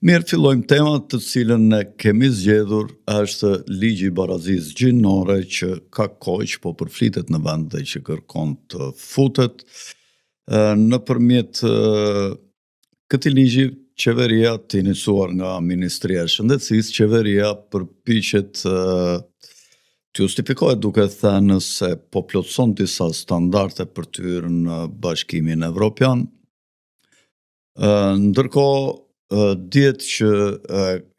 Mirë, fillojmë temat të cilën ne kemi zgjedhur është ligji i barazisë gjinore që ka kohë po përflitet në vend dhe që kërkon të futet. Nëpërmjet këtij ligji, qeveria të iniciuar nga Ministria e Shëndetësisë, qeveria përpiqet të justifikohet duke thënë se po plotëson disa standarde për të hyrë në Bashkimin Evropian. Ndërkohë, dihet që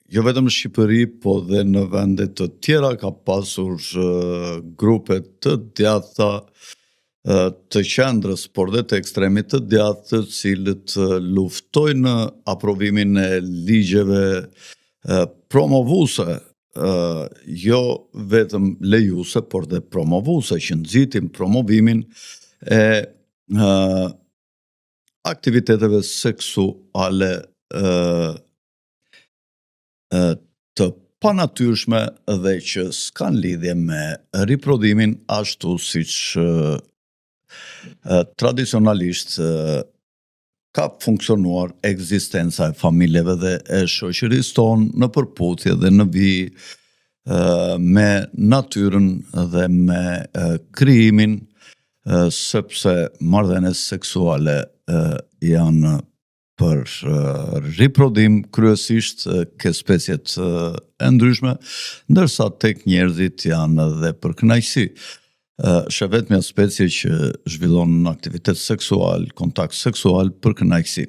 jo vetëm në Shqipëri, po dhe në vende të tjera ka pasur grupe të djathta të qendrës, por dhe të ekstremit të djathtë, të cilët luftojnë aprovimin e ligjeve promovuese, jo vetëm lejuese, por dhe promovuese, që nxitin promovimin e aktiviteteve seksuale të panatyrshme dhe që s'kan lidhje me riprodhimin, ashtu siç tradicionalisht ka funksionuar ekzistenca e familjeve dhe e shoqërisë tonë në përputhje dhe në vijë me natyrën dhe me krijimin, sepse marrëdhëniet seksuale janë për riprodhim kryesisht ke speciet e ndryshme, ndërsa tek njerëzit janë edhe për kënaqësi. Është vetmja specie që zhvillon aktivitet seksual, kontakt seksual për kënaqësi.